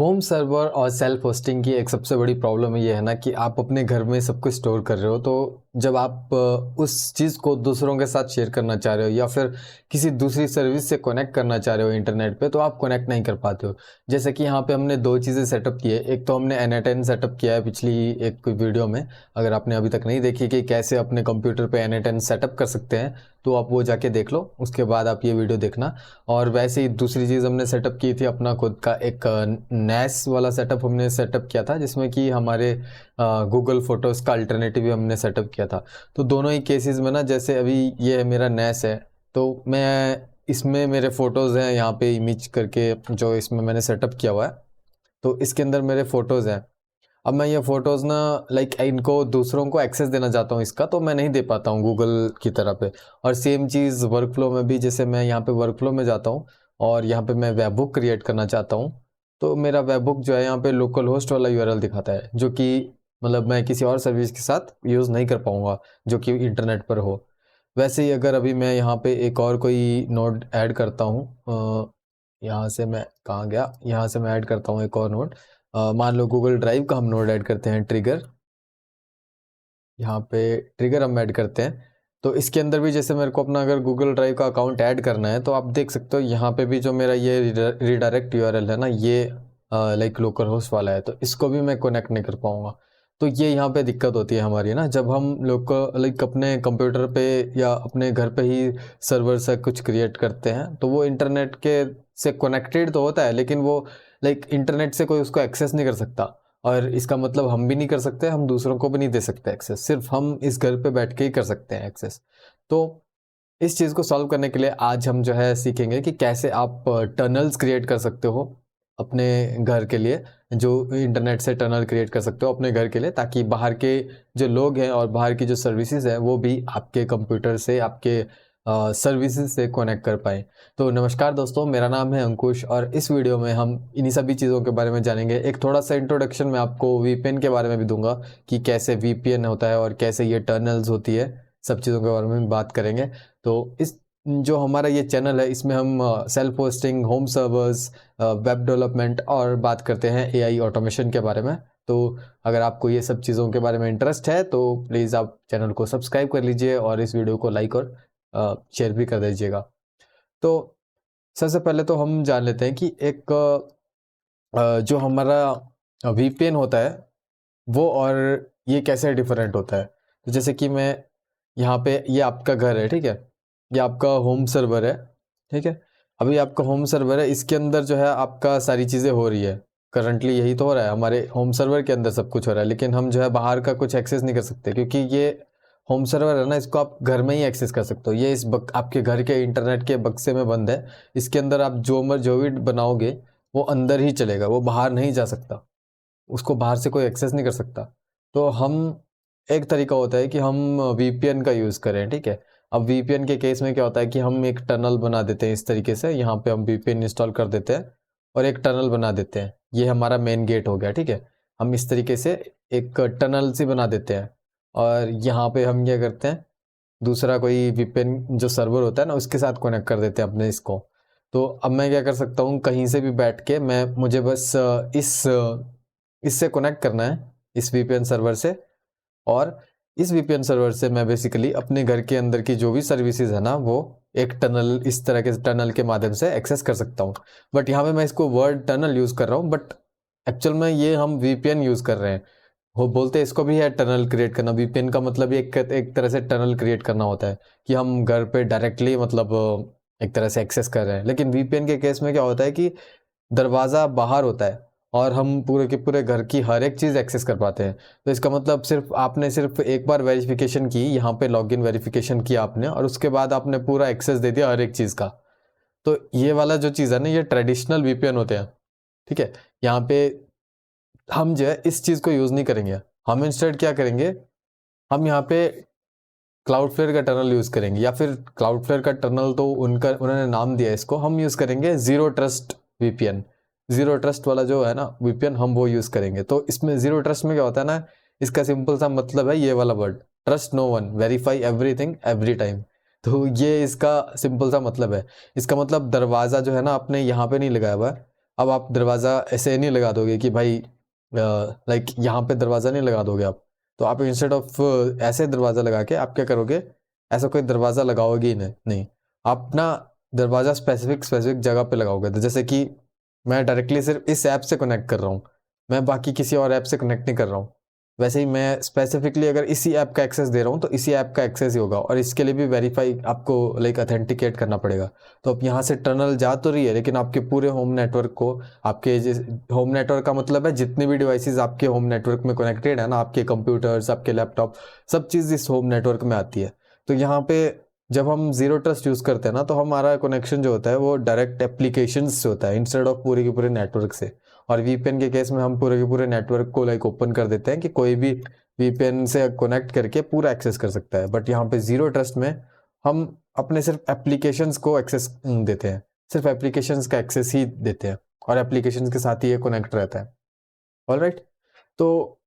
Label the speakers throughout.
Speaker 1: Home server और self hosting की एक सबसे बड़ी प्रॉब्लम ये है ना कि आप अपने घर में सब कुछ स्टोर कर रहे हो, तो जब आप उस चीज़ को दूसरों के साथ शेयर करना चाह रहे हो या फिर किसी दूसरी सर्विस से कनेक्ट करना चाह रहे हो इंटरनेट पे, तो आप कनेक्ट नहीं कर पाते हो। जैसे कि यहाँ पे हमने दो चीज़ें सेटअप की है। एक तो हमने N8N सेटअप किया है पिछली एक वीडियो में। अगर आपने अभी तक नहीं देखी कि कैसे अपने कंप्यूटर पे N8N सेटअप कर सकते हैं, तो आप वो जाके देख लो, उसके बाद आप ये वीडियो देखना। और वैसे ही दूसरी चीज़ हमने सेटअप की थी, अपना खुद का एक NAS वाला सेटअप हमने सेटअप किया था, जिसमें कि हमारे गूगल फोटोज़ का अल्टरनेटिव भी हमने सेटअप किया था। तो दोनों ही केसेस में ना, जैसे अभी ये मेरा NAS है, तो मैं इसमें मेरे फ़ोटोज़ हैं यहाँ पे इमेज करके, जो इसमें मैंने सेटअप किया हुआ है, तो इसके अंदर मेरे फ़ोटोज़ हैं। अब मैं ये फ़ोटोज़ ना इनको दूसरों को एक्सेस देना चाहता हूँ इसका, तो मैं नहीं दे पाता हूँ गूगल की तरह पे। और सेम चीज़ वर्कफ़्लो में भी, जैसे मैं यहाँ पे वर्कफ़्लो में जाता हूँ और यहाँ पे मैं वेब बुक क्रिएट करना चाहता हूँ, तो मेरा वेब बुक जो है यहाँ पे लोकल होस्ट वाला यूआरएल दिखाता है, जो कि मतलब मैं किसी और सर्विस के साथ यूज़ नहीं कर पाऊँगा, जो कि इंटरनेट पर हो। वैसे ही अगर अभी मैं यहाँ पे एक और कोई नोड ऐड करता हूँ, यहाँ से मैं कहाँ गया, यहाँ से मैं ऐड करता हूँ एक और नोड। मान लो गूगल ड्राइव का हम नोड ऐड करते हैं, ट्रिगर। यहाँ पे ट्रिगर हम ऐड करते हैं, तो इसके अंदर भी जैसे मेरे को अपना अगर गूगल ड्राइव का अकाउंट ऐड करना है, तो आप देख सकते हो यहाँ पे भी जो मेरा ये रिडायरेक्ट यूआरएल है ना, ये लोकल होस्ट वाला है, तो इसको भी मैं कनेक्ट नहीं कर पाऊँगा। तो ये यहाँ पे दिक्कत होती है हमारी ना, जब हम अपने कंप्यूटर पे या अपने घर पे ही सर्वर से कुछ क्रिएट करते हैं, तो वो इंटरनेट के से कनेक्टेड तो होता है, लेकिन वो इंटरनेट से कोई उसको एक्सेस नहीं कर सकता। और इसका मतलब हम भी नहीं कर सकते, हम दूसरों को भी नहीं दे सकते एक्सेस, सिर्फ हम इस घर पे बैठ के ही कर सकते हैं एक्सेस। तो इस चीज़ को सॉल्व करने के लिए आज हम जो है सीखेंगे कि कैसे आप टनल्स क्रिएट कर सकते हो अपने घर के लिए, जो इंटरनेट से टनल क्रिएट कर सकते हो अपने घर के लिए, ताकि बाहर के जो लोग हैं और बाहर की जो सर्विसेज हैं, वो भी आपके कंप्यूटर से, आपके सर्विसेज से कनेक्ट कर पाएँ। तो नमस्कार दोस्तों, मेरा नाम है अंकुश और इस वीडियो में हम इन्हीं सभी चीज़ों के बारे में जानेंगे। एक थोड़ा सा इंट्रोडक्शन मैं आपको वीपीएन के बारे में भी दूंगा कि कैसे वीपीएन होता है और कैसे ये टनल्स होती है, सब चीज़ों के बारे में बात करेंगे। तो इस जो हमारा ये चैनल है, इसमें हम self hosting, home servers, web development और बात करते हैं एआई ऑटोमेशन के बारे में। तो अगर आपको ये सब चीज़ों के बारे में इंटरेस्ट है, तो प्लीज़ आप चैनल को सब्सक्राइब कर लीजिए और इस वीडियो को लाइक और शेयर भी कर दीजिएगा। तो सबसे पहले तो हम जान लेते हैं कि एक जो हमारा वीपीएन होता है, वो और ये कैसे डिफरेंट होता है। तो जैसे कि मैं यहाँ पे, ये आपका घर है, ठीक है, ये आपका होम सर्वर है, ठीक है। अभी आपका होम सर्वर है, इसके अंदर जो है आपका सारी चीज़ें हो रही है, करंटली यही तो हो रहा है, हमारे होम सर्वर के अंदर सब कुछ हो रहा है, लेकिन हम जो है बाहर का कुछ एक्सेस नहीं कर सकते, क्योंकि ये होम सर्वर है ना, इसको आप घर में ही एक्सेस कर सकते हो। ये आपके घर के इंटरनेट के बक्से में बंद है, इसके अंदर आप जो भी बनाओगे वो अंदर ही चलेगा, वो बाहर नहीं जा सकता, उसको बाहर से कोई एक्सेस नहीं कर सकता। तो हम, एक तरीका होता है कि हम वीपीएन का यूज़ करें, ठीक है। अब वीपीएन के केस में क्या होता है कि हम एक टनल बना देते हैं इस तरीके से, यहाँ पे हम वीपीएन इंस्टॉल कर देते हैं और एक टनल बना देते हैं। ये हमारा मेन गेट हो गया, ठीक है। हम इस तरीके से एक टनल सी बना देते हैं और यहाँ पे हम क्या करते हैं, दूसरा कोई वीपीएन जो सर्वर होता है ना, उसके साथ कनेक्ट कर देते हैं अपने इसको। तो अब मैं क्या कर सकता हूँ, कहीं से भी बैठ के मुझे बस इससे कनेक्ट करना है, इस वीपीएन सर्वर से। और इस वीपीएन सर्वर से मैं बेसिकली अपने घर के अंदर की जो भी सर्विसेज है ना, वो एक टनल, इस तरह के टनल के माध्यम से एक्सेस कर सकता हूँ। बट यहाँ पे मैं इसको वर्ड टनल यूज़ कर रहा हूँ, बट एक्चुअल में ये हम वीपीएन यूज़ कर रहे हैं। वो बोलते हैं इसको भी है टनल क्रिएट करना। वीपीएन का मतलब एक तरह से टनल क्रिएट करना होता है कि हम घर पे डायरेक्टली मतलब एक तरह से एक्सेस कर रहे हैं। लेकिन वीपीएन के केस में क्या होता है कि दरवाज़ा बाहर होता है और हम पूरे के पूरे घर की हर एक चीज़ एक्सेस कर पाते हैं। तो इसका मतलब सिर्फ एक बार वेरिफिकेशन की, यहाँ पे लॉगिन वेरिफिकेशन किया आपने, और उसके बाद आपने पूरा एक्सेस दे दिया हर एक चीज़ का। तो ये वाला जो चीज़ है ना, ये ट्रेडिशनल वीपीएन होते हैं, ठीक है। यहाँ पे हम जो है इस चीज़ को यूज़ नहीं करेंगे। हम इंस्टेड क्या करेंगे, हम यहाँ पे क्लाउडफ्लेयर का टनल यूज़ करेंगे, या फिर क्लाउडफ्लेयर का टनल तो उन्होंने नाम दिया है इसको, हम यूज़ करेंगे zero trust VPN. Zero trust वाला जो है ना वीपीएन, हम वो यूज़ करेंगे। तो इसमें ज़ीरो ट्रस्ट में क्या होता है ना, इसका सिंपल सा मतलब है ये वाला word, trust no one, verify everything every time. तो ये इसका सिंपल सा मतलब है। इसका मतलब दरवाज़ा जो है ना, आपने यहाँ पे नहीं लगाया हुआ है, अब आप दरवाज़ा ऐसे नहीं लगा दोगे कि भाई लाइक यहाँ पे दरवाज़ा नहीं लगा दोगे आप, तो आप इंस्टेड ऑफ ऐसे दरवाज़ा लगा के आप क्या करोगे, ऐसा कोई दरवाज़ा लगाओगे ही नहीं, आप ना दरवाज़ा स्पेसिफिक जगह पे लगाओगे। तो जैसे कि मैं डायरेक्टली सिर्फ इस ऐप से कनेक्ट कर रहा हूँ, मैं बाकी किसी और ऐप से कनेक्ट नहीं कर रहा हूँ, वैसे ही मैं स्पेसिफिकली अगर इसी ऐप का एक्सेस दे रहा हूँ तो इसी ऐप का एक्सेस ही होगा, और इसके लिए भी वेरीफाई आपको लाइक अथेंटिकेट करना पड़ेगा। तो अब यहाँ से टनल जा तो रही है, लेकिन आपके पूरे होम नेटवर्क को, आपके होम नेटवर्क का मतलब है जितने भी डिवाइसेस आपके होम नेटवर्क में कनेक्टेड है ना, आपके कंप्यूटर्स, आपके लैपटॉप, सब चीज़ इस होम नेटवर्क में आती है। तो यहाँ पे जब हम जीरो ट्रस्ट यूज़ करते हैं ना, तो हमारा कनेक्शन जो होता है वो डायरेक्ट एप्लीकेशंस से होता है इंस्टेड ऑफ पूरे के पूरे नेटवर्क से। और वीपीएन के केस में हम पूरे के पूरे नेटवर्क को लाइक ओपन कर देते हैं कि कोई भी वीपीएन से कनेक्ट करके पूरा एक्सेस कर सकता है। बट यहाँ पे जीरो ट्रस्ट में हम अपने सिर्फ एप्लीकेशंस को एक्सेस देते हैं, सिर्फ एप्लीकेशंस का एक्सेस ही देते हैं, और एप्लीकेशंस के साथ ही ये कनेक्ट रहता है। ऑलराइट, तो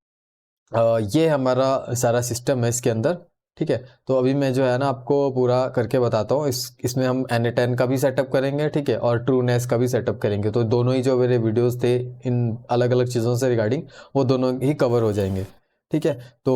Speaker 1: ये हमारा सारा सिस्टम है इसके अंदर, ठीक है। तो अभी मैं जो है ना आपको पूरा करके बताता हूँ। इसमें हम N10 का भी सेटअप करेंगे, ठीक है, और TrueNAS का भी सेटअप करेंगे। तो दोनों ही जो मेरे वीडियोस थे इन अलग अलग चीज़ों से रिगार्डिंग, वो दोनों ही कवर हो जाएंगे, ठीक है। तो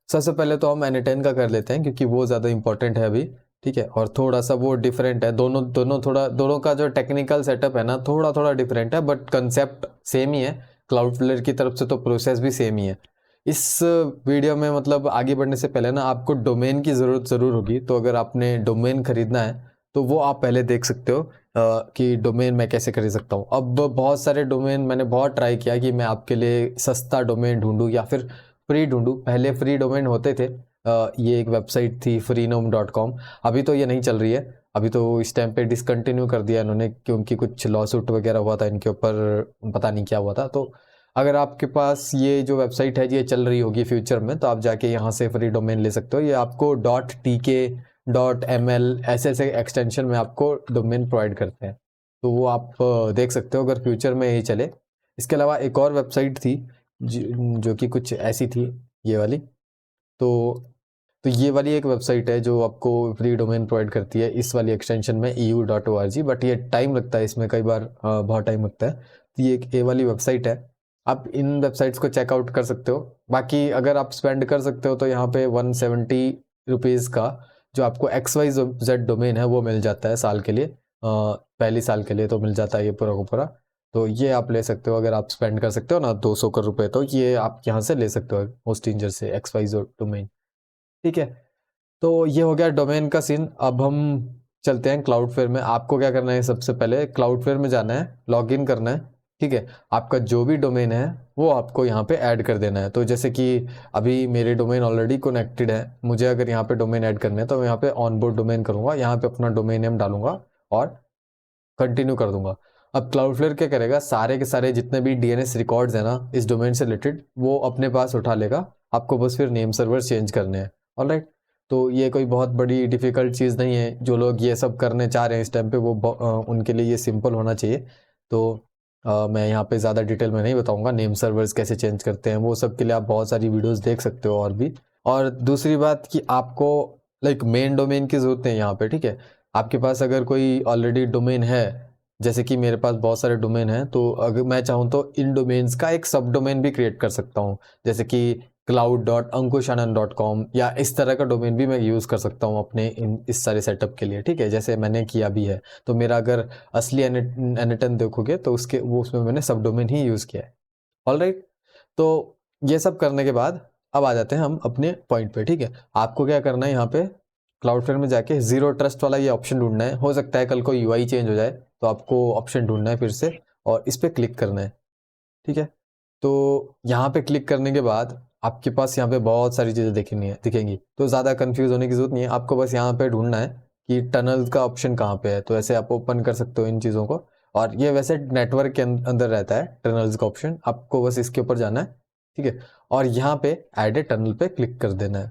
Speaker 1: सबसे पहले तो हम N10 का कर लेते हैं क्योंकि वो ज़्यादा इंपॉर्टेंट है अभी, ठीक है, और थोड़ा सा वो डिफरेंट है। दोनों का जो टेक्निकल सेटअप है ना थोड़ा थोड़ा डिफरेंट है, बट कंसेप्ट सेम ही है। क्लाउडफ्लेयर की तरफ से तो प्रोसेस भी सेम ही है। इस वीडियो में मतलब आगे बढ़ने से पहले ना आपको डोमेन की ज़रूरत ज़रूर होगी। तो अगर आपने डोमेन खरीदना है तो वो आप पहले देख सकते हो कि डोमेन मैं कैसे खरीद सकता हूँ। अब बहुत सारे डोमेन मैंने बहुत ट्राई किया कि मैं आपके लिए सस्ता डोमेन ढूंढूं या फिर फ्री ढूंढूं। पहले फ्री डोमेन होते थे, ये एक वेबसाइट थी freenom.com, अभी तो ये नहीं चल रही है, अभी तो इस टाइम पे डिसकंटिन्यू कर दिया इन्होंने क्योंकि कुछ लॉसूट वगैरह हुआ था इनके ऊपर, पता नहीं क्या हुआ था। तो अगर आपके पास ये जो वेबसाइट है ये चल रही होगी फ्यूचर में, तो आप जाके यहाँ से फ्री डोमेन ले सकते हो। ये आपको .tk .ml ऐसे ऐसे एक्सटेंशन में आपको डोमेन प्रोवाइड करते हैं, तो वो आप देख सकते हो अगर फ्यूचर में यही चले। इसके अलावा एक और वेबसाइट थी जो कि कुछ ऐसी थी, ये वाली। तो ये वाली एक वेबसाइट है जो आपको फ्री डोमेन प्रोवाइड करती है इस वाली एक्सटेंशन में eu.org, बट ये टाइम लगता है इसमें, कई बार बहुत टाइम लगता है। तो ये एक वाली वेबसाइट है, आप इन वेबसाइट्स को चेकआउट कर सकते हो। बाकी अगर आप स्पेंड कर सकते हो तो यहाँ पे 170 रुपीज़ का जो आपको XYZ डोमेन है वो मिल जाता है साल के लिए, पहली साल के लिए तो मिल जाता है ये पूरा का पूरा। तो ये आप ले सकते हो अगर आप स्पेंड कर सकते हो ना 200 का रुपये, तो ये आप यहाँ से ले सकते हो होस्टिंजर से XYZ डोमेन, ठीक है। तो ये हो गया डोमेन का सीन। अब हम चलते हैं क्लाउडफ्लेयर में। आपको क्या करना है, सबसे पहले क्लाउडफ्लेयर में जाना है, लॉगिन करना है, ठीक है। आपका जो भी डोमेन है वो आपको यहाँ पे ऐड कर देना है। तो जैसे कि अभी मेरे डोमेन ऑलरेडी कनेक्टेड है, मुझे अगर यहाँ पे डोमेन ऐड करने हैं तो मैं यहाँ पे ऑनबोर्ड डोमेन करूँगा, यहाँ पे अपना डोमेन नेम डालूंगा और कंटिन्यू कर दूंगा। अब क्लाउडफ्लेयर क्या करेगा, सारे के सारे जितने भी DNS रिकॉर्ड्स हैं ना इस डोमेन से रिलेटेड वो अपने पास उठा लेगा, आपको बस फिर नेम सर्वर चेंज करने हैं। ऑलराइट, तो ये कोई बहुत बड़ी डिफ़िकल्ट चीज़ नहीं है। जो लोग ये सब करने चाह रहे हैं इस टाइम पे वो उनके लिए ये सिंपल होना चाहिए। तो मैं यहाँ पे ज़्यादा डिटेल में नहीं बताऊँगा नेम सर्वर्स कैसे चेंज करते हैं, वो सब के लिए आप बहुत सारी वीडियोज़ देख सकते हो और भी। और दूसरी बात कि आपको लाइक मेन डोमेन की ज़रूरत नहीं है यहाँ पे, ठीक है। आपके पास अगर कोई ऑलरेडी डोमेन है, जैसे कि मेरे पास बहुत सारे डोमेन हैं, तो अगर मैं चाहूँ तो इन डोमेन्स का एक सब डोमेन भी क्रिएट कर सकता हूँ, जैसे कि cloud.ankushanand.com या इस तरह का डोमेन भी मैं यूज़ कर सकता हूँ अपने इस सारे सेटअप के लिए, ठीक है, जैसे मैंने किया भी है। तो मेरा अगर असली N10 देखोगे तो उसमें मैंने सब डोमेन ही यूज़ किया है। ऑलराइट, तो ये सब करने के बाद अब आ जाते हैं हम अपने पॉइंट पे, ठीक है। आपको क्या करना है, यहाँ पे क्लाउडफ्लेयर में जाके जीरो ट्रस्ट वाला ये ऑप्शन ढूंढना है। हो सकता है कल को UI चेंज हो जाए, तो आपको ऑप्शन ढूंढना है फिर से और इस पर क्लिक करना है, ठीक है। तो यहाँ पे क्लिक करने के बाद आपके पास यहाँ पे बहुत सारी चीज़ें दिखेंगी, तो ज़्यादा कंफ्यूज होने की जरूरत नहीं है। आपको बस यहाँ पे ढूंढना है कि टनल का ऑप्शन कहाँ पे है, तो ऐसे आप ओपन कर सकते हो इन चीज़ों को। और ये वैसे नेटवर्क के अंदर रहता है टनल्स का ऑप्शन, आपको बस इसके ऊपर जाना है, ठीक है, और यहाँ पे ऐड ए टनल पे क्लिक कर देना है,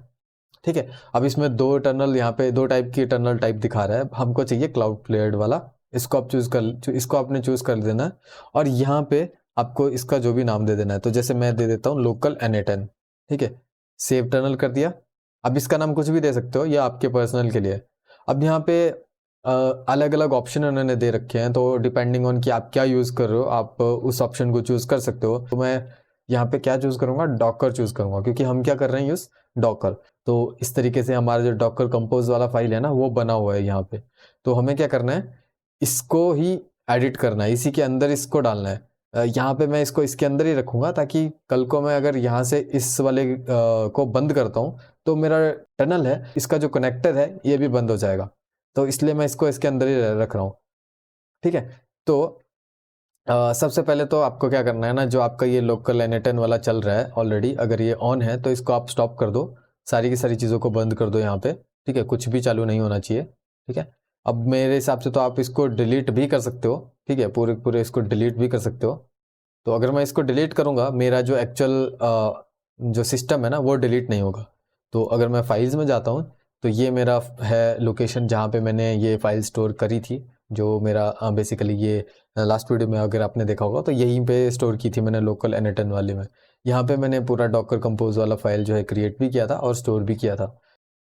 Speaker 1: ठीक है। अब इसमें दो टनल, यहाँ पे दो टाइप की टनल टाइप दिखा रहा है, हमको चाहिए क्लाउडफ्लेयर वाला, इसको आप इसको आपने चूज कर देना है। और यहाँ पे आपको इसका जो भी नाम दे देना है, तो जैसे मैं दे देता हूँ लोकल N10, ठीक है, सेव टनल कर दिया। अब इसका नाम कुछ भी दे सकते हो, ये आपके पर्सनल के लिए। अब यहाँ पे अलग अलग ऑप्शन उन्होंने दे रखे हैं, तो डिपेंडिंग ऑन कि आप क्या यूज़ कर रहे हो आप उस ऑप्शन को चूज़ कर सकते हो। तो मैं यहाँ पे क्या चूज़ करूँगा, डॉकर चूज़ करूँगा, क्योंकि हम क्या कर रहे हैं यूज़ डॉकर। तो इस तरीके से हमारा जो डॉकर कंपोज वाला फाइल है ना वो बना हुआ है यहाँ पे। तो हमें क्या करना है, इसको ही एडिट करना है, इसी के अंदर इसको डालना है। यहाँ पे मैं इसको इसके अंदर ही रखूँगा, ताकि कल को मैं अगर यहाँ से इस वाले को बंद करता हूँ तो मेरा टनल है, इसका जो कनेक्टर है ये भी बंद हो जाएगा। तो इसलिए मैं इसको इसके अंदर ही रख रहा हूँ। ठीक है, तो सबसे पहले तो आपको क्या करना है ना, जो आपका ये लोकल NA10 वाला चल रहा है ऑलरेडी, अगर ये ऑन है तो इसको आप स्टॉप कर दो, सारी की सारी चीज़ों को बंद कर दो यहाँ पे। ठीक है, कुछ भी चालू नहीं होना चाहिए। ठीक है, अब मेरे हिसाब से तो आप इसको डिलीट भी कर सकते हो। ठीक है, पूरे पूरे इसको डिलीट भी कर सकते हो। तो अगर मैं इसको डिलीट करूँगा, मेरा जो एक्चुअल जो सिस्टम है ना वो डिलीट नहीं होगा। तो अगर मैं फाइल्स में जाता हूँ तो ये मेरा है लोकेशन जहाँ पे मैंने ये फाइल स्टोर करी थी, जो मेरा बेसिकली ये लास्ट वीडियो में अगर आपने देखा होगा तो यहीं पे स्टोर की थी मैंने लोकल NA10 वाले में। यहाँ पे मैंने पूरा डॉकर कंपोज वाला फाइल जो है क्रिएट भी किया था और स्टोर भी किया था।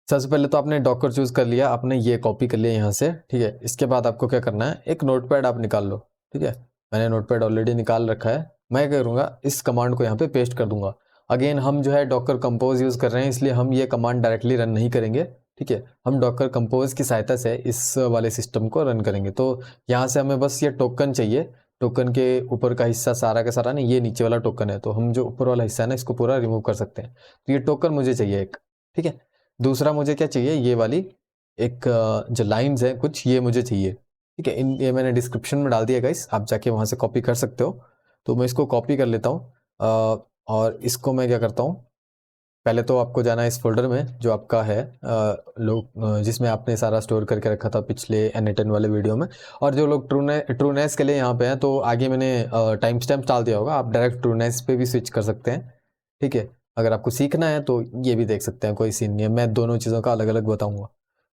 Speaker 1: सबसे पहले तो आपने डॉकर चूज़ कर लिया, आपने ये कॉपी कर लिया यहाँ से। ठीक है, इसके बाद आपको क्या करना है, एक नोटपैड आप निकाल लो। ठीक है, मैंने नोटपैड ऑलरेडी निकाल रखा है। मैं क्या करूँगा, इस कमांड को यहाँ पे पेस्ट कर दूंगा। अगेन हम जो है डॉकर कंपोज यूज़ कर रहे हैं, इसलिए हम ये कमांड डायरेक्टली रन नहीं करेंगे। ठीक है, हम डॉकर कंपोज की सहायता से इस वाले सिस्टम को रन करेंगे। तो यहाँ से हमें बस ये टोकन चाहिए, टोकन के ऊपर का हिस्सा सारा का सारा नहीं, ये नीचे वाला टोकन है, तो हम जो ऊपर वाला हिस्सा है ना इसको पूरा रिमूव कर सकते हैं। तो ये टोकन मुझे चाहिए एक। ठीक है, दूसरा मुझे क्या चाहिए, ये वाली एक जो लाइंस है कुछ, ये मुझे चाहिए। ठीक है, ये मैंने डिस्क्रिप्शन में डाल दिया गाइस, आप जाके वहाँ से कॉपी कर सकते हो। तो मैं इसको कॉपी कर लेता हूँ और इसको मैं क्या करता हूँ, पहले तो आपको जाना है इस फोल्डर में जो आपका है जिसमें आपने सारा स्टोर करके रखा था पिछले NA10 वाले वीडियो में। और जो लोग ट्रूनेस के लिए यहाँ पे हैं तो आगे मैंने टाइम स्टैम्प डाल दिया होगा, आप डायरेक्ट ट्रूनेस पे भी स्विच कर सकते हैं। ठीक है, अगर आपको सीखना है तो ये भी देख सकते हैं, कोई सीन नहीं है, मैं दोनों चीज़ों का अलग अलग बताऊँगा।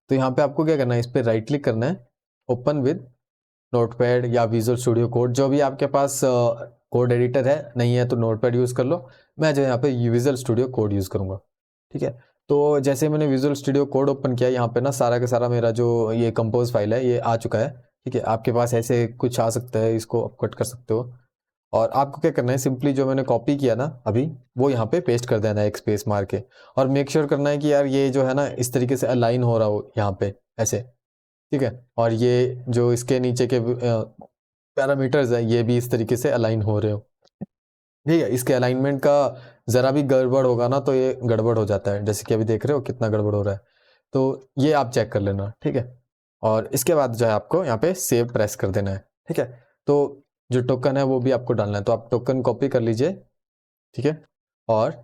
Speaker 1: तो यहाँ पे आपको क्या करना है, इस पर राइट क्लिक करना है, ओपन विद नोटपैड या विजुअल स्टूडियो कोड, जो भी आपके पास कोड एडिटर है, नहीं है तो नोटपैड यूज़ कर लो। मैं जो यहाँ पे विजुअल स्टूडियो कोड यूज़ करूँगा। ठीक है, तो जैसे मैंने विजुअल स्टूडियो कोड ओपन किया, यहाँ पे ना सारा का सारा मेरा जो ये कंपोज फाइल है ये आ चुका है। ठीक है, आपके पास ऐसे कुछ आ सकता है, इसको आप कट कर सकते हो। और आपको क्या करना है, सिंपली जो मैंने कॉपी किया ना अभी वो यहाँ पे पेस्ट कर देना है एक स्पेस मार के, और मेक श्योर करना है कि यार ये जो है ना इस तरीके से अलाइन हो रहा हो यहाँ पे ऐसे। ठीक है, और ये जो इसके नीचे के पैरामीटर्स है ये भी इस तरीके से अलाइन हो रहे हो। ठीक है, इसके अलाइनमेंट का ज़रा भी गड़बड़ होगा ना तो ये गड़बड़ हो जाता है, जैसे कि अभी देख रहे हो कितना गड़बड़ हो रहा है। तो ये आप चेक कर लेना। ठीक है, और इसके बाद जो है आपको यहाँ पे सेव प्रेस कर देना है। ठीक है, तो जो टोकन है वो भी आपको डालना है, तो आप टोकन कॉपी कर लीजिए। ठीक है, और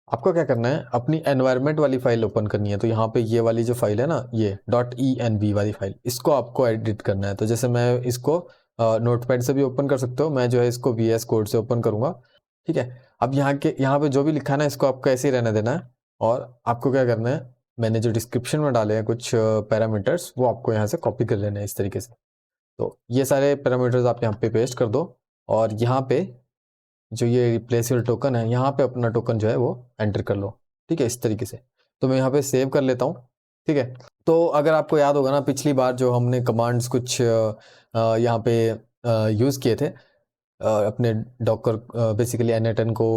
Speaker 1: आपको क्या करना है, अपनी एनवायरनमेंट वाली फाइल ओपन करनी है। तो यहाँ पे ये वाली जो फाइल है ना, ये .env वाली फाइल, इसको आपको एडिट करना है। तो जैसे मैं इसको नोटपैड से भी ओपन कर सकते हो, मैं जो है इसको VS कोड से ओपन करूँगा। ठीक है, अब यहाँ पे जो भी लिखा है ना इसको आपको ऐसे ही रहने देना है। और आपको क्या करना है, मैंने जो डिस्क्रिप्शन में डाले हैं कुछ पैरामीटर्स, वो आपको यहाँ से कॉपी कर लेना है इस तरीके से। तो ये सारे पैरामीटर्स आप यहाँ पे पेस्ट कर दो, और यहाँ पे जो ये रिप्लेस योर टोकन है यहाँ पे अपना टोकन जो है वो एंटर कर लो। ठीक है, इस तरीके से। तो मैं यहाँ पे सेव कर लेता हूँ। ठीक है, तो अगर आपको याद होगा ना पिछली बार जो हमने कमांड्स कुछ यहाँ पे यूज़ किए थे अपने डॉकर बेसिकली NA10 को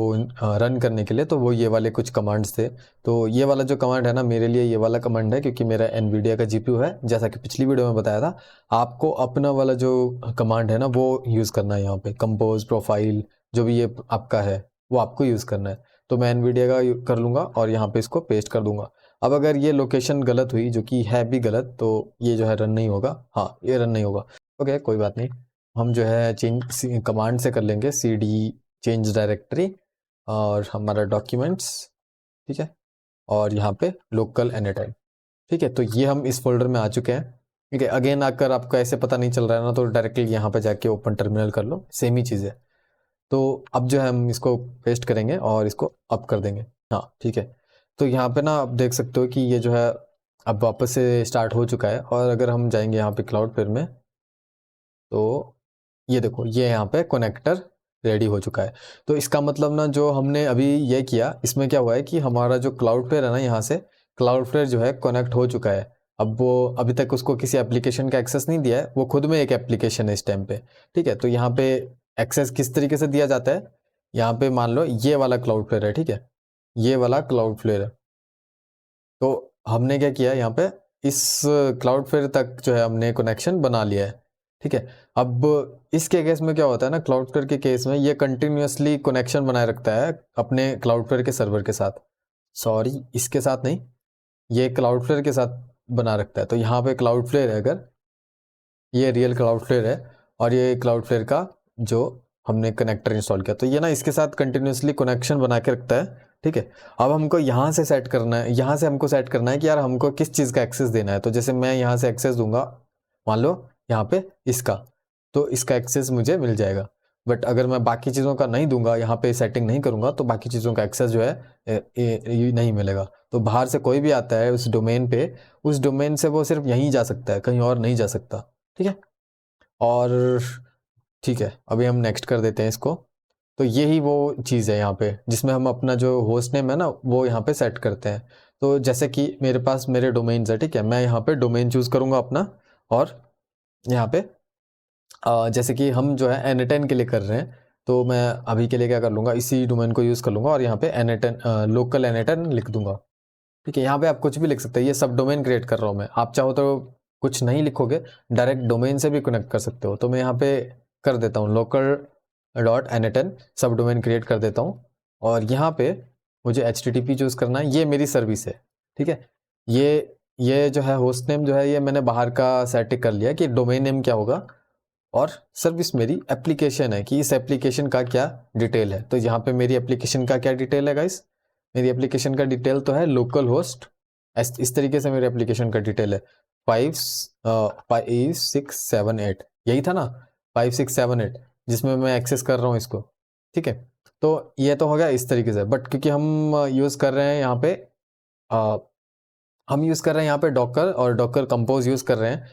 Speaker 1: रन करने के लिए, तो वो ये वाले कुछ कमांड्स थे। तो ये वाला जो कमांड है ना मेरे लिए ये वाला कमांड है, क्योंकि मेरा NVIDIA का GPU है, जैसा कि पिछली वीडियो में बताया था। आपको अपना वाला जो कमांड है ना वो यूज़ करना है, यहाँ पे कंपोज प्रोफाइल जो भी ये आपका है वो आपको यूज़ करना है। तो मैं NVIDIA का कर लूँगा और यहाँ पे इसको पेस्ट कर दूंगा। अब अगर ये लोकेशन गलत हुई, जो कि है भी गलत, तो ये जो है रन नहीं होगा। हाँ, ये रन नहीं होगा। ओके, कोई बात नहीं, हम जो है चेंज कमांड से कर लेंगे, CD चेंज डायरेक्टरी और हमारा डॉक्यूमेंट्स। ठीक है, और यहाँ पे लोकल NA10। ठीक है, तो ये हम इस फोल्डर में आ चुके हैं। ठीक है, अगेन अगर आपको ऐसे पता नहीं चल रहा है ना तो डायरेक्टली यहाँ पे जाके ओपन टर्मिनल कर लो, सेम ही चीज़ है। तो अब जो है हम इसको पेस्ट करेंगे और इसको अप कर देंगे। हाँ ठीक है, तो यहाँ पे ना आप देख सकते हो कि ये जो है अब वापस से स्टार्ट हो चुका है। और अगर हम जाएंगे यहाँ पे क्लाउडफ्लेयर में, तो ये देखो ये यहाँ पे कनेक्टर रेडी हो चुका है। तो इसका मतलब ना जो हमने अभी ये किया, इसमें क्या हुआ है कि हमारा जो क्लाउडफ्लेयर है ना, यहाँ से क्लाउडफ्लेयर जो है कनेक्ट हो चुका है। अब वो अभी तक उसको किसी एप्लीकेशन का एक्सेस नहीं दिया है, वो खुद में एक एप्लीकेशन है इस टाइम पे, ठीक है। तो यहाँ पे एक्सेस किस तरीके से दिया जाता है, यहाँ पे मान लो ये वाला क्लाउडफ्लेयर है, ठीक है, ये वाला क्लाउडफ्लेयर है। तो हमने क्या किया यहाँ पे, इस क्लाउडफ्लेयर तक जो है हमने कनेक्शन बना लिया है, ठीक है। अब इसके केस में क्या होता है ना, क्लाउडफ्लेयर के केस में ये कंटिन्यूअसली कनेक्शन बनाए रखता है अपने क्लाउडफ्लेयर के सर्वर के साथ, सॉरी इसके साथ नहीं, ये क्लाउडफ्लेयर के साथ बना रखता है। तो यहाँ पे क्लाउडफ्लेयर है, अगर ये रियल क्लाउडफ्लेयर है और ये क्लाउडफ्लेयर का जो हमने कनेक्टर इंस्टॉल किया, तो ये ना इसके साथ कंटिन्यूअसली कनेक्शन बना के रखता है, ठीक है। अब हमको यहाँ से सेट करना है, यहाँ से हमको सेट करना है कि यार हमको किस चीज़ का एक्सेस देना है। तो जैसे मैं यहाँ से एक्सेस दूंगा, मान लो यहाँ पे इसका, तो इसका एक्सेस मुझे मिल जाएगा। बट अगर मैं बाकी चीज़ों का नहीं दूंगा, यहाँ पे सेटिंग नहीं करूँगा, तो बाकी चीज़ों का एक्सेस जो है ये नहीं मिलेगा। तो बाहर से कोई भी आता है उस डोमेन पे, उस डोमेन से वो सिर्फ यहीं जा सकता है, कहीं और नहीं जा सकता, ठीक है। और ठीक है, अभी हम नेक्स्ट कर देते हैं इसको। तो यही वो चीज़ है यहाँ पे, जिसमें हम अपना जो होस्ट नेम है ना वो यहाँ पे सेट करते हैं। तो जैसे कि मेरे पास मेरे डोमेन्स है, ठीक है, मैं यहाँ पे डोमेन चूज़ करूँगा अपना, और यहाँ पे जैसे कि हम जो है N10 के लिए कर रहे हैं, तो मैं अभी के लिए क्या कर लूँगा, इसी डोमेन को यूज़ कर लूँगा और यहाँ पे N10 लोकल N10 लिख दूंगा, ठीक है। यहाँ पे आप कुछ भी लिख सकते हैं, ये सब डोमेन क्रिएट कर रहा हूँ मैं, आप चाहो तो कुछ नहीं लिखोगे, डायरेक्ट डोमेन से भी कनेक्ट कर सकते हो। तो मैं यहाँ पे कर देता हूँ local.n10 सब डोमेन क्रिएट कर देता हूँ, और यहाँ पे मुझे HTTP चूज़ करना है, ये मेरी सर्विस है, ठीक है। ये जो है होस्ट नेम जो है, ये मैंने बाहर का सेट कर लिया कि डोमेन नेम क्या होगा, और सर्विस मेरी एप्लीकेशन है कि इस एप्लीकेशन का क्या डिटेल है। तो यहाँ पे मेरी एप्लीकेशन का क्या डिटेल है गाइस, मेरी एप्लीकेशन का डिटेल तो है लोकल होस्ट, इस तरीके से मेरे एप्लीकेशन का डिटेल है 5678, यही था ना 5678, जिसमें मैं एक्सेस कर रहा हूँ इसको, ठीक है। तो ये तो हो गया इस तरीके से। बट क्योंकि हम यूज़ कर रहे हैं यहाँ पे हम यूज़ कर रहे हैं यहाँ पे डॉकर और डॉकर कंपोज यूज़ कर रहे हैं,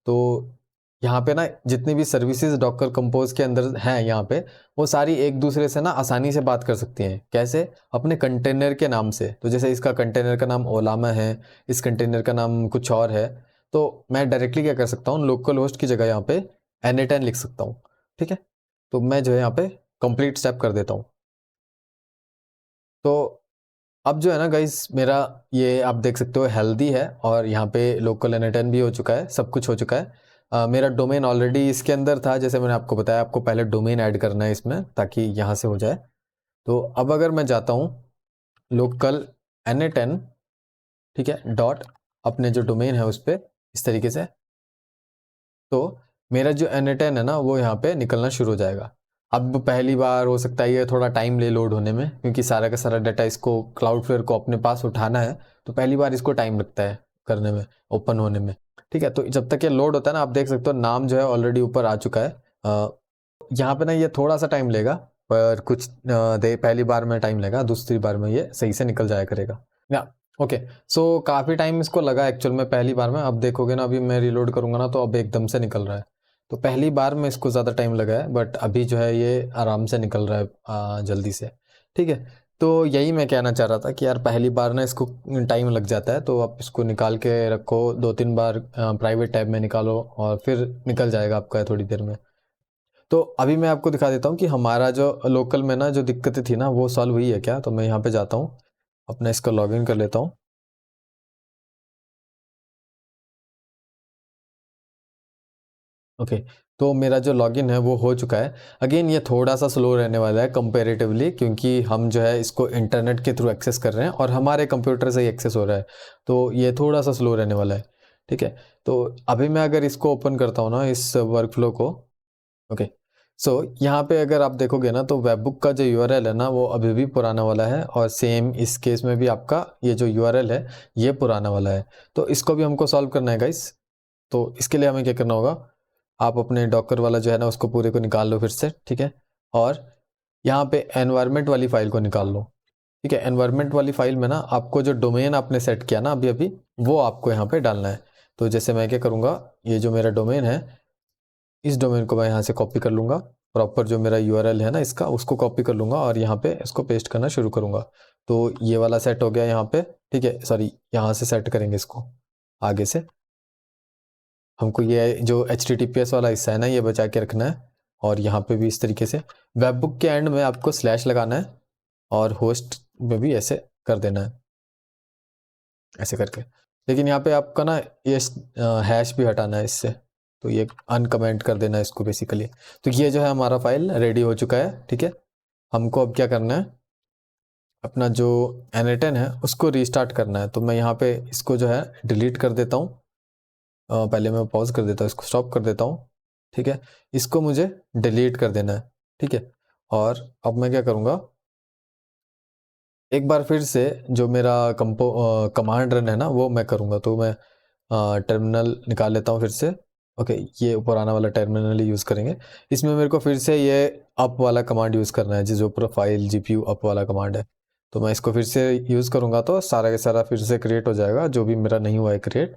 Speaker 1: तो यहाँ पे ना जितनी भी सर्विसेज डॉकर कंपोज के अंदर हैं यहाँ पे, वो सारी एक दूसरे से ना आसानी से बात कर सकती हैं। कैसे, अपने कंटेनर के नाम से। तो जैसे इसका कंटेनर का नाम ओलामा है, इस कंटेनर का नाम कुछ और है, तो मैं डायरेक्टली क्या कर सकता हूँ, लोकल होस्ट की जगह यहाँ पे N10 लिख सकता हूँ, ठीक है। तो मैं जो है यहाँ पे कंप्लीट स्टेप कर देता हूँ। तो अब जो है ना गाइस, मेरा ये आप देख सकते हो हेल्दी है, और यहाँ पे लोकल N10 भी हो चुका है, सब कुछ हो चुका है। मेरा डोमेन ऑलरेडी इसके अंदर था, जैसे मैंने आपको बताया, आपको पहले डोमेन ऐड करना है इसमें ताकि यहाँ से हो जाए। तो अब अगर मैं जाता हूँ लोकल N10, ठीक है, डॉट अपने जो डोमेन है उस पर इस तरीके से, तो मेरा जो N10 है ना वो यहाँ पे निकलना शुरू हो जाएगा। अब पहली बार हो सकता है ये थोड़ा टाइम ले लोड होने में, क्योंकि सारा का सारा डाटा इसको क्लाउडफ्लेयर को अपने पास उठाना है, तो पहली बार इसको टाइम लगता है करने में, ओपन होने में, ठीक है। तो जब तक ये लोड होता है ना, आप देख सकते हो नाम जो है ऑलरेडी ऊपर आ चुका है। यहाँ पे ना ये थोड़ा सा टाइम लेगा, पर कुछ पहली बार में टाइम लेगा, दूसरी बार में ये सही से निकल जाया करेगा या ओके। सो काफ़ी टाइम इसको लगा एक्चुअल में पहली बार में। अब देखोगे ना, अभी मैं रिलोड करूँगा ना, तो अब एकदम से निकल रहा है। तो पहली बार में इसको ज़्यादा टाइम लगा है, बट अभी जो है ये आराम से निकल रहा है जल्दी से, ठीक है। तो यही मैं कहना चाह रहा था कि यार पहली बार ना इसको टाइम लग जाता है, तो आप इसको निकाल के रखो, 2-3 बार प्राइवेट टैब में निकालो और फिर निकल जाएगा आपका थोड़ी देर में। तो अभी मैं आपको दिखा देता हूँ कि हमारा जो लोकल में ना जो दिक्कतें थी ना वो सॉल्व हुई है क्या। तो मैं यहाँ पे जाता हूँ, अपना इसका लॉगिन कर लेता हूँ। ओके, तो मेरा जो लॉगिन है वो हो चुका है। अगेन ये थोड़ा सा स्लो रहने वाला है कंपैरेटिवली, क्योंकि हम जो है इसको इंटरनेट के थ्रू एक्सेस कर रहे हैं और हमारे कंप्यूटर से ही एक्सेस हो रहा है, तो ये थोड़ा सा स्लो रहने वाला है, ठीक है। तो अभी मैं अगर इसको ओपन करता हूँ ना, इस वर्कफ्लो को, ओके, सो यहाँ पे अगर आप देखोगे ना, तो वेबबुक का जो यूआरएल है ना वो अभी भी पुराना वाला है, और सेम इस केस में भी आपका ये जो यूआरएल है ये पुराना वाला है। तो इसको भी हमको सॉल्व करना है गाइस। तो इसके लिए हमें क्या करना होगा, आप अपने डॉकर वाला जो है ना उसको पूरे को निकाल लो फिर से, ठीक है, और यहाँ पे एनवायरनमेंट वाली फाइल को निकाल लो, ठीक है। एनवायरनमेंट वाली फाइल में ना आपको जो डोमेन आपने सेट किया ना अभी अभी, वो आपको यहाँ पे डालना है। तो जैसे मैं क्या करूँगा, ये जो मेरा डोमेन है, इस डोमेन को मैं यहाँ से कॉपी कर लूँगा, प्रॉपर जो मेरा यूआरएल है ना इसका, उसको कॉपी कर लूँगा और यहाँ पे इसको पेस्ट करना शुरू करूँगा। तो ये वाला सेट हो गया यहाँ पे, ठीक है, सॉरी यहाँ से सेट करेंगे इसको, आगे से हमको ये जो HTTPS वाला हिस्सा है ना, ये बचा के रखना है। और यहाँ पे भी इस तरीके से वेब बुक के एंड में आपको स्लैश लगाना है और होस्ट में भी ऐसे कर देना है, ऐसे करके। लेकिन यहाँ पे आपका ना ये हैश भी हटाना है इससे, तो ये अनकमेंट कर देना है इसको बेसिकली। तो ये जो है हमारा फाइल रेडी हो चुका है, ठीक है। हमको अब क्या करना है, अपना जो N8N है उसको रीस्टार्ट करना है। तो मैं यहाँ पे इसको जो है डिलीट कर देता हूँ। पहले मैं पॉज कर देता हूँ, इसको स्टॉप कर देता हूँ, ठीक है। इसको मुझे डिलीट कर देना है, ठीक है। और अब मैं क्या करूँगा, एक बार फिर से जो मेरा कमांड रन है ना वो मैं करूँगा। तो मैं टर्मिनल निकाल लेता हूँ फिर से। ओके, ये पुराना वाला टर्मिनल ही यूज़ करेंगे। इसमें मेरे को फिर से ये अप वाला कमांड यूज़ करना है, जिस ऊपर फाइल GPU अप वाला कमांड है। तो मैं इसको फिर से यूज़ करूँगा तो सारा का सारा फिर से क्रिएट हो जाएगा, जो भी मेरा नहीं हुआ है क्रिएट,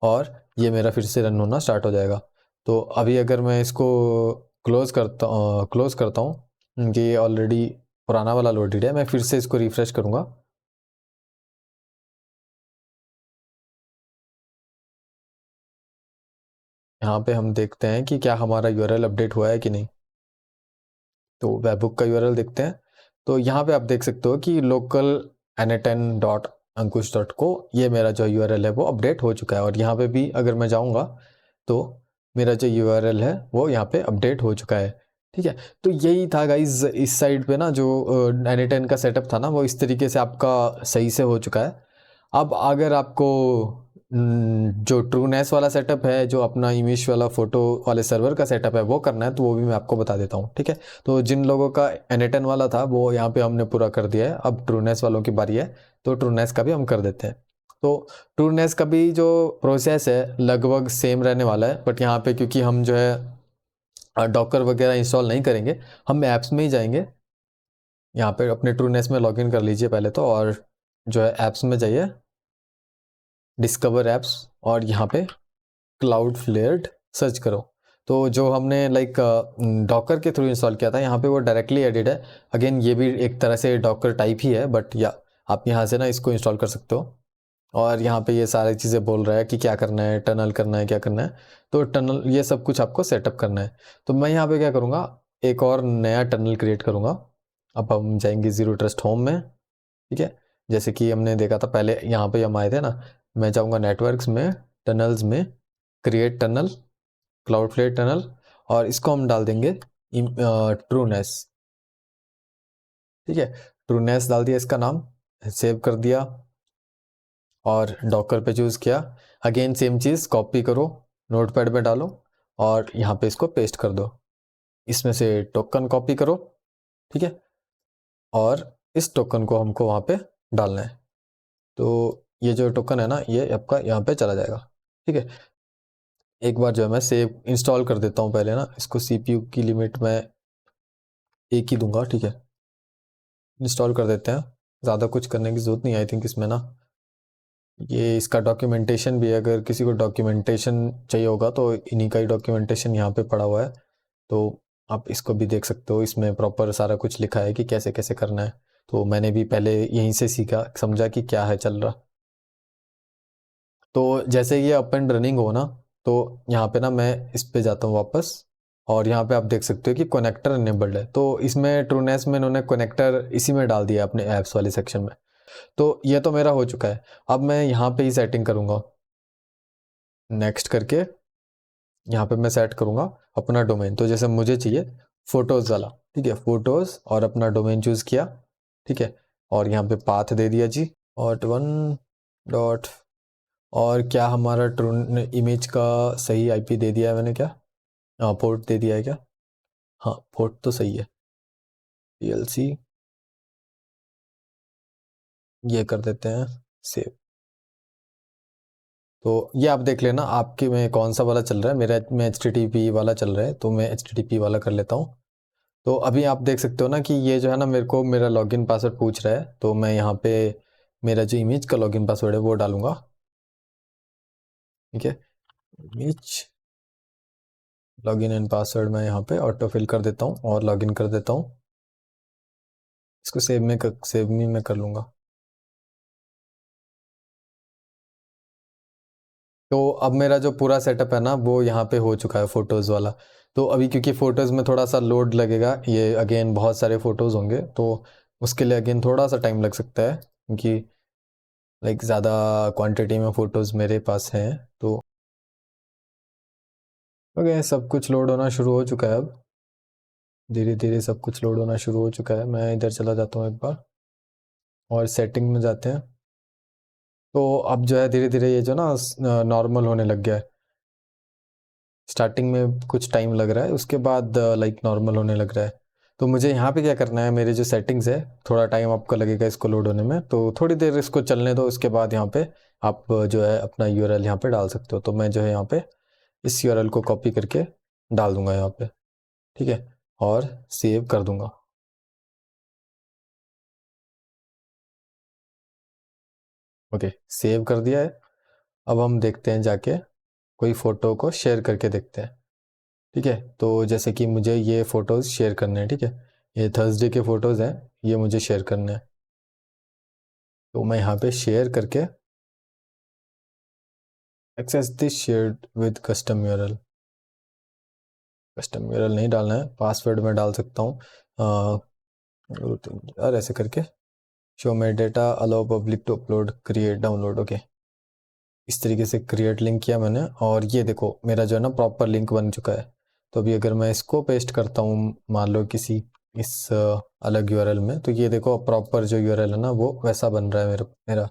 Speaker 1: और ये मेरा फिर से रन होना स्टार्ट हो जाएगा। तो अभी अगर मैं इसको क्लोज़ करता हूँ कि ये ऑलरेडी पुराना वाला लोडेड है, मैं फिर से इसको रिफ्रेश करूँगा। यहाँ पे हम देखते हैं कि क्या हमारा URL अपडेट हुआ है कि नहीं। तो वेबबुक का URL देखते हैं। तो यहाँ पे आप देख सकते हो कि local n8n.ankush.co ये मेरा जो URL है वो अपडेट हो चुका है। और यहाँ पे भी अगर मैं जाऊँगा तो मेरा जो URL है वो यहाँ पे अपडेट हो चुका है, ठीक है। तो यही था गाइज, इस साइड पे ना जो n8n का सेटअप था ना वो इस तरीके से आपका सही से हो चुका है। अब अगर आपको जो ट्रूनेस वाला सेटअप है, जो अपना इमेज वाला फ़ोटो वाले सर्वर का सेटअप है वो करना है, तो वो भी मैं आपको बता देता हूँ, ठीक है। तो जिन लोगों का N8N वाला था वो यहाँ पे हमने पूरा कर दिया है। अब ट्रूनेस वालों की बारी है, तो ट्रूनेस का भी हम कर देते हैं। तो ट्रूनेस का भी जो प्रोसेस है लगभग सेम रहने वाला है, बट यहाँ पे क्योंकि हम जो है डॉकर वगैरह इंस्टॉल नहीं करेंगे, हम ऐप्स में ही जाएंगे। यहाँ पे अपने ट्रूनेस में लॉगिन कर लीजिए पहले तो, और जो है ऐप्स में जाइए, डिस्कवर ऐप्स, और यहाँ पे क्लाउडफ्लेयर सर्च करो। तो जो हमने लाइक डॉकर के थ्रू इंस्टॉल किया था यहाँ पे वो डायरेक्टली एडिड है। अगेन ये भी एक तरह से डॉकर टाइप ही है, बट या आप यहाँ से ना इसको इंस्टॉल कर सकते हो। और यहाँ पे ये सारी चीज़ें बोल रहा है कि क्या करना है, टनल करना है, क्या करना है। तो टनल ये सब कुछ आपको सेटअप करना है। तो मैं यहाँ पे क्या करूँगा, एक और नया टनल क्रिएट करूँगा। अब हम जाएंगे ज़ीरो ट्रस्ट होम में, ठीक है। जैसे कि हमने देखा था पहले, यहाँ पे हम आए थे ना, मैं जाऊँगा नेटवर्क्स में, टनल्स में, क्रिएट टनल, क्लाउडफ्लेयर टनल, और इसको हम डाल देंगे ट्रूनेस, ठीक है। ट्रूनेस डाल दिया इसका नाम, सेव कर दिया और डॉकर पे चूज़ किया। अगेन सेम चीज़, कॉपी करो, नोटपैड पे डालो और यहाँ पे इसको पेस्ट कर दो। इसमें से टोकन कॉपी करो, ठीक है, और इस टोकन को हमको वहाँ पे डालना है। तो ये जो टोकन है ना ये आपका यहाँ पे चला जाएगा, ठीक है। एक बार जो है मैं सेव इंस्टॉल कर देता हूँ पहले ना इसको। CPU की लिमिट मैं 1 ही दूंगा, ठीक है। इंस्टॉल कर देते हैं, ज़्यादा कुछ करने की ज़रूरत नहीं आई थिंक इसमें ना। ये इसका डॉक्यूमेंटेशन भी है, अगर किसी को डॉक्यूमेंटेशन चाहिए होगा तो इन्हीं का ही डॉक्यूमेंटेशन यहाँ पे पड़ा हुआ है। तो आप इसको भी देख सकते हो, इसमें प्रॉपर सारा कुछ लिखा है कि कैसे कैसे करना है। तो मैंने भी पहले यहीं से सीखा, समझा कि क्या है चल रहा। तो जैसे ये अप एंड रनिंग हो ना, तो यहाँ पे ना मैं इस पे जाता हूँ वापस, और यहाँ पे आप देख सकते हो कि कनेक्टर इनेबल्ड है। तो इसमें ट्रूनेस में इन्होंने कनेक्टर इसी में डाल दिया अपने ऐप्स वाले सेक्शन में। तो ये तो मेरा हो चुका है। अब मैं यहाँ पे ही सेटिंग करूँगा, नेक्स्ट करके यहाँ पे मैं सेट करूँगा अपना डोमेन। तो जैसे मुझे चाहिए फ़ोटोज़ वाला, ठीक है, फ़ोटोज़, और अपना डोमेन चूज़ किया, ठीक है। और यहाँ पे पाथ दे दिया जी, और 1 और क्या हमारा ट्रून इमेज का सही IP दे दिया है मैंने क्या? हाँ, पोर्ट दे दिया है क्या? हाँ, पोर्ट तो सही है। PLC ये कर देते हैं सेव। तो ये आप देख लेना आपके में कौन सा वाला चल रहा है। मेरा में HTTP वाला चल रहा है, तो मैं HTTP वाला कर लेता हूँ। तो अभी आप देख सकते हो ना कि ये जो है ना मेरे को मेरा लॉगिन पासवर्ड पूछ रहा है। तो मैं यहाँ पे मेरा जो इमेज का लॉगिन पासवर्ड है वो डालूंगा, ठीक है। इमेज लॉगिन एंड पासवर्ड मैं यहाँ पे ऑटो फिल कर देता हूँ और लॉगिन कर देता हूँ। इसको सेव में मैं कर लूँगा। तो अब मेरा जो पूरा सेटअप है ना वो यहाँ पे हो चुका है फ़ोटोज़ वाला। तो अभी क्योंकि फ़ोटोज़ में थोड़ा सा लोड लगेगा, ये अगेन बहुत सारे फ़ोटोज़ होंगे तो उसके लिए अगेन थोड़ा सा टाइम लग सकता है, क्योंकि लाइक ज़्यादा क्वांटिटी में फ़ोटोज़ मेरे पास हैं। तो ओके, सब कुछ लोड होना शुरू हो चुका है। अब धीरे धीरे सब कुछ लोड होना शुरू हो चुका है। मैं इधर चला जाता हूँ एक बार और सेटिंग में जाते हैं। तो अब जो है धीरे धीरे ये जो ना नॉर्मल होने लग गया है। स्टार्टिंग में कुछ टाइम लग रहा है, उसके बाद लाइक नॉर्मल होने लग रहा है। तो मुझे यहाँ पे क्या करना है, मेरे जो सेटिंग्स है, थोड़ा टाइम आपको लगेगा इसको लोड होने में, तो थोड़ी देर इसको चलने दो। उसके बाद यहाँ पे आप जो है अपना यूआरएल यहाँ पे डाल सकते हो। तो मैं जो है यहाँ पे इस यूआरएल को कॉपी करके डाल दूंगा यहाँ पे, ठीक है, और सेव कर दूंगा। ओके, सेव कर दिया है। अब हम देखते हैं जाके कोई फ़ोटो को शेयर करके देखते हैं, ठीक है। तो जैसे कि मुझे ये फ़ोटोज़ शेयर करने हैं, ठीक है, ये थर्सडे के फ़ोटोज़ हैं, ये मुझे शेयर करने हैं। तो मैं यहाँ पे शेयर करके access this shared with custom URL, custom URL नहीं डालना है, पासवर्ड में डाल सकता हूँ, 2 3 4 ऐसे करके, show my data, allow public to upload, create, download. Okay, इस तरीके से क्रिएट लिंक किया मैंने, और ये देखो मेरा जो है ना प्रॉपर लिंक बन चुका है। तो अभी अगर मैं इसको पेस्ट करता हूँ मान लो किसी इस अलग यूआरएल में, तो ये देखो प्रॉपर जो यूआरएल है ना वो वैसा बन रहा है मेरा मेरा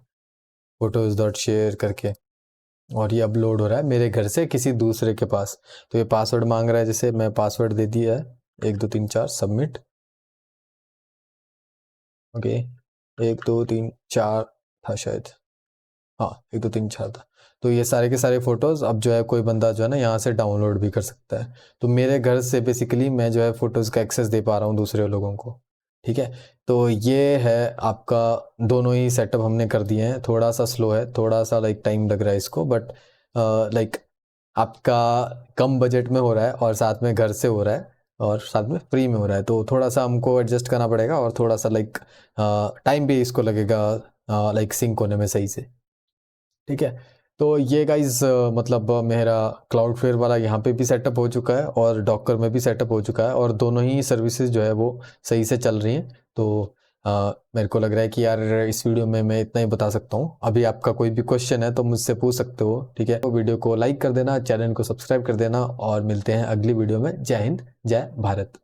Speaker 1: फोटोज़ डॉट शेयर करके, और ये अपलोड हो रहा है मेरे घर से किसी दूसरे के पास। तो ये पासवर्ड मांग रहा है, जैसे मैं पासवर्ड दे दिया है 1 2 3 4 सबमिट। ओके, 1 2 3 4 था शायद, हाँ 1 2 3 4 था। तो ये सारे के सारे फ़ोटोज़ अब जो है कोई बंदा जो है ना यहाँ से डाउनलोड भी कर सकता है। तो मेरे घर से बेसिकली मैं जो है फ़ोटोज़ का एक्सेस दे पा रहा हूँ दूसरे लोगों को, ठीक है। तो ये है आपका, दोनों ही सेटअप हमने कर दिए हैं। थोड़ा सा स्लो है, थोड़ा सा लाइक टाइम लग रहा है इसको, बट लाइक आपका कम बजट में हो रहा है और साथ में घर से हो रहा है और साथ में फ्री में हो रहा है। तो थोड़ा सा हमको एडजस्ट करना पड़ेगा और थोड़ा सा लाइक टाइम भी इसको लगेगा लाइक सिंक होने में सही से, ठीक है। तो ये गाइज मतलब मेरा क्लाउडफ्लेयर वाला यहाँ पे भी सेटअप हो चुका है और डॉकर में भी सेटअप हो चुका है, और दोनों ही सर्विसेज जो है वो सही से चल रही हैं। तो मेरे को लग रहा है कि यार इस वीडियो में मैं इतना ही बता सकता हूँ। अभी आपका कोई भी क्वेश्चन है तो मुझसे पूछ सकते हो, ठीक है। तो वीडियो को लाइक कर देना, चैनल को सब्सक्राइब कर देना, और मिलते हैं अगली वीडियो में। जय हिंद, जय भारत।